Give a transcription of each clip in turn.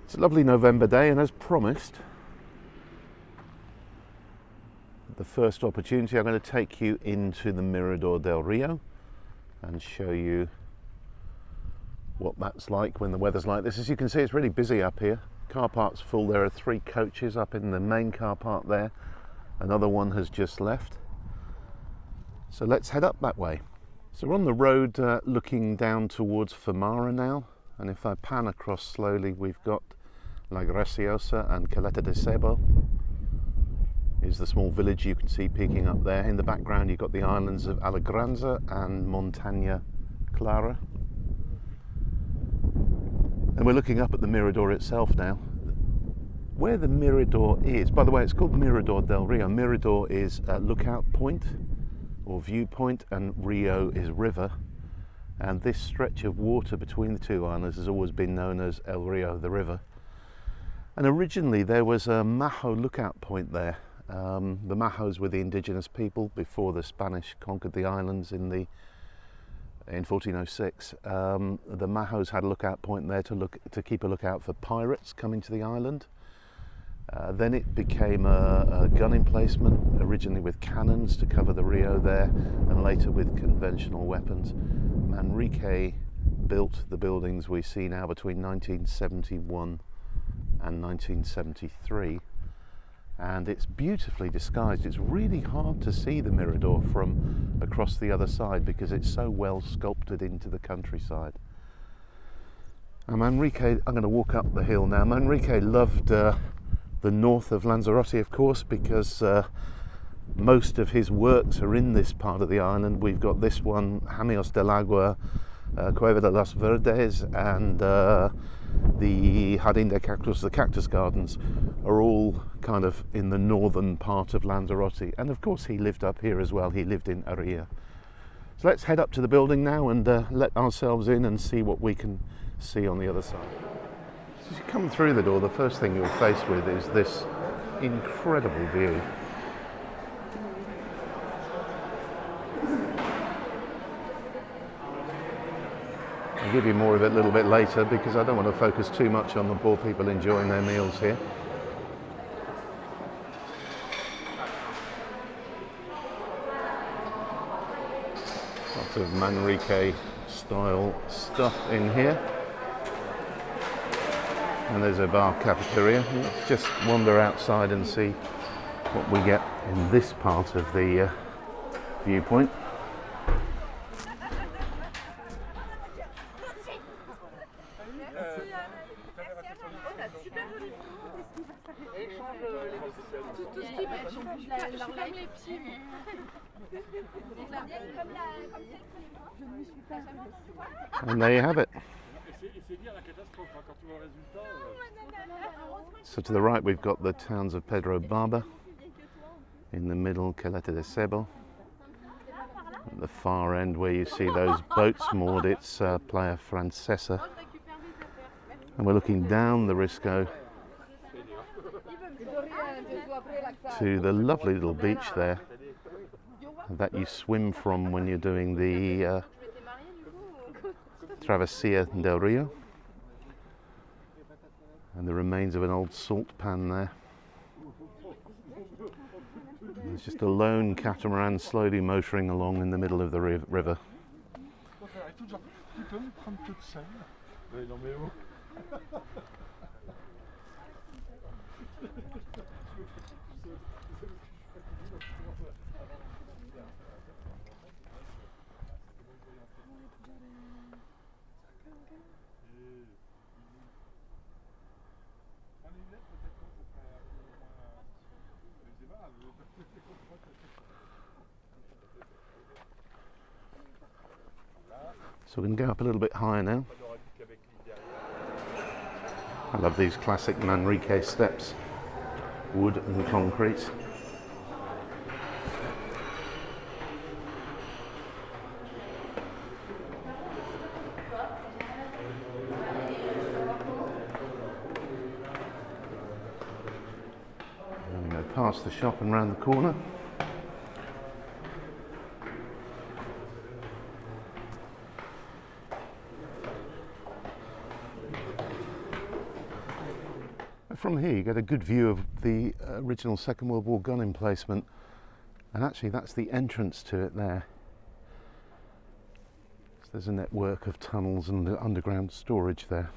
It's a lovely November day, and as promised, the first opportunity I'm going to take you into the Mirador del Rio and show you what that's like when the weather's like this. As you can see, it's really busy up here. Car park's full. There are 3 coaches up in the main car park there. Another one has just left. So let's head up that way. So we're on the road looking down towards Famara now, and if I pan across slowly, we've got La Graciosa and Caleta de Sebo is the small village you can see peeking up there. In the background you've got the islands of Alegranza and Montaña Clara. And we're looking up at the Mirador itself now. Where the Mirador is, by the way, it's called Mirador del Rio. Mirador is a lookout point or viewpoint, and Rio is river. And this stretch of water between the 2 islands has always been known as El Rio, the river. And originally there was a Maho lookout point there. The Mahos were the indigenous people before the Spanish conquered the islands in 1406. The Mahos had a lookout point there to keep a lookout for pirates coming to the island. Then it became a gun emplacement, originally with cannons to cover the Rio there, and later with conventional weapons. Manrique built the buildings we see now between 1971 and 1973, and it's beautifully disguised. It's really hard to see the Mirador from across the other side because it's so well sculpted into the countryside. And Manrique, I'm going to walk up the hill now. Manrique loved the north of Lanzarote, of course, because most of his works are in this part of the island. We've got this one, Jamios del Agua, Cueva de los Verdes, and the Jardín de Cactus, the cactus gardens, are all kind of in the northern part of Lanzarote. And of course he lived up here as well. He lived in Aria. So let's head up to the building now and let ourselves in and see what we can see on the other side. So as you come through the door, the first thing you're faced with is this incredible view. I'll give you more of it a little bit later because I don't want to focus too much on the poor people enjoying their meals here. Lots of Manrique style stuff in here. And there's a bar cafeteria. Let's just wander outside and see what we get in this part of the viewpoint. And there you have it. So to the right we've got the towns of Pedro Barba, in the middle Caleta de Sebo, at the far end where you see those boats moored, it's Playa Francesa, and we're looking down the Risco to the lovely little beach there that you swim from when you're doing the Travesía del Rio, and the remains of an old salt pan there. There's just a lone catamaran slowly motoring along in the middle of the river. So we can go up a little bit higher now. I love these classic Manrique steps, wood and concrete. And we go past the shop and round the corner. from here you get a good view of the original Second World War gun emplacement, and actually that's the entrance to it there. So there's a network of tunnels and underground storage there.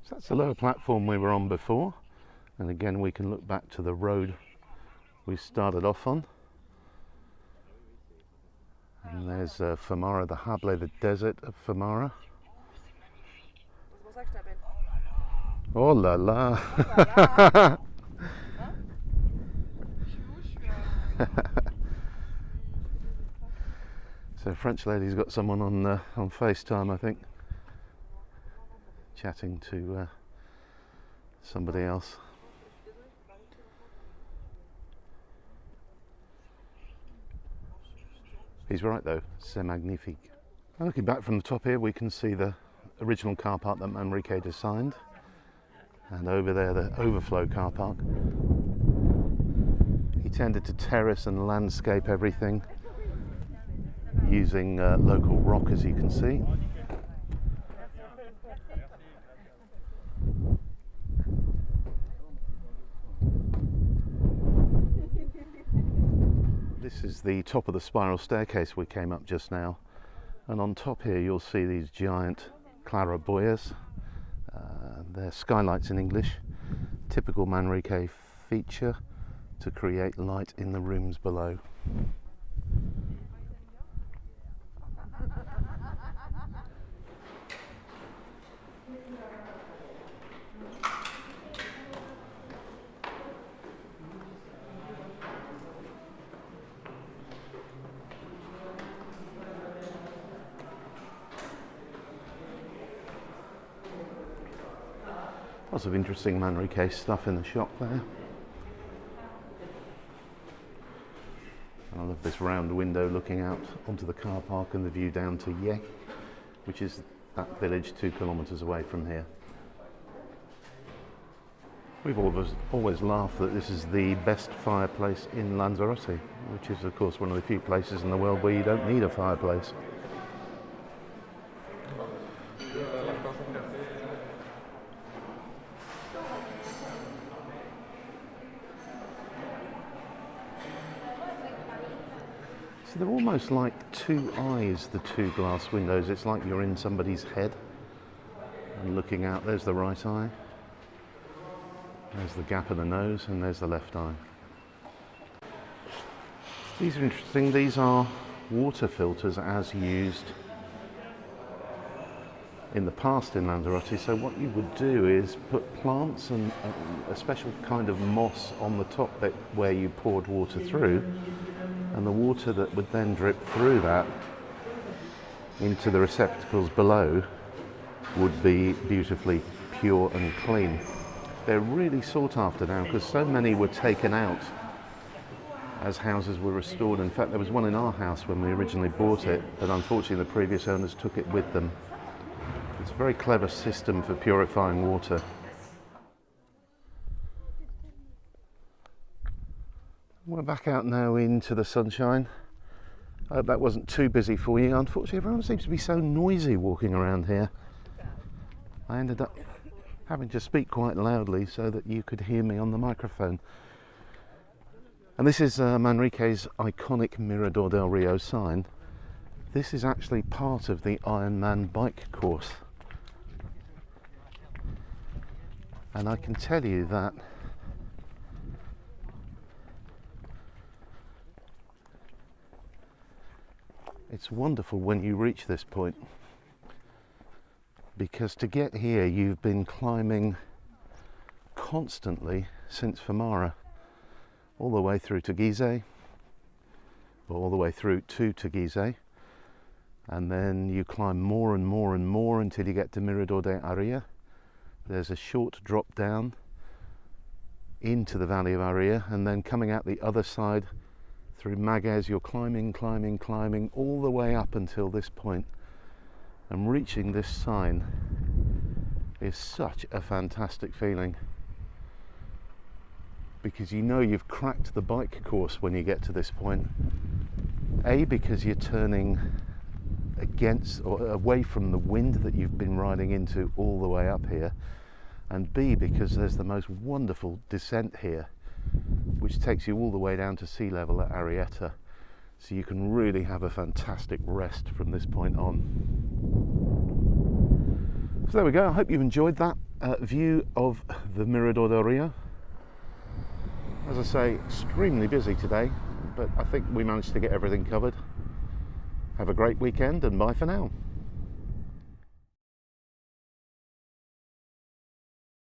So that's the lower platform we were on before, and again we can look back to the road we started off on. And there's Famara, the Hable, the desert of Famara. Oh la la! So French lady's got someone on FaceTime, I think, chatting to somebody else. He's right though, c'est magnifique. And looking back from the top here, we can see the original car park that Manrique designed, and over there the overflow car park. He tended to terrace and landscape everything using local rock, as you can see. This is the top of the spiral staircase we came up just now, and on top here you'll see these giant claraboyas. They're skylights in English, typical Manrique feature to create light in the rooms below. Lots of interesting Manrique stuff in the shop there. And I love this round window looking out onto the car park and the view down to Ye, which is that village 2 kilometres away from here. We've always laughed that this is the best fireplace in Lanzarote, which is of course one of the few places in the world where you don't need a fireplace. So they're almost like two eyes, the two glass windows. It's like you're in somebody's head and looking out. There's the right eye, there's the gap of the nose, and there's the left eye. These are interesting. These are water filters as used in the past in Lanzarote. So what you would do is put plants and a special kind of moss on the top bit where you poured water through, and the water that would then drip through that into the receptacles below would be beautifully pure and clean. They're really sought after now because so many were taken out as houses were restored. In fact, there was one in our house when we originally bought it, but unfortunately the previous owners took it with them. It's a very clever system for purifying water. We're back out now into the sunshine. I hope that wasn't too busy for you. Unfortunately, everyone seems to be so noisy walking around here. I ended up having to speak quite loudly so that you could hear me on the microphone. And this is Manrique's iconic Mirador del Rio sign. This is actually part of the Ironman bike course. And I can tell you that it's wonderful when you reach this point, because to get here you've been climbing constantly since Famara, all the way through to Gizeh, or all the way through to Gizeh, and then you climb more and more and more until you get to Mirador del Rio. There's a short drop down into the valley of Aria, and then coming out the other side through Maguez, you're climbing all the way up until this point, and reaching this sign is such a fantastic feeling, because you know you've cracked the bike course when you get to this point. A, because you're turning against or away from the wind that you've been riding into all the way up here, and B, because there's the most wonderful descent here, which takes you all the way down to sea level at Arietta, so you can really have a fantastic rest from this point on. So there we go. I hope you've enjoyed that view of the Mirador del Rio. As I say, extremely busy today, but I think we managed to get everything covered. Have a great weekend, and bye for now.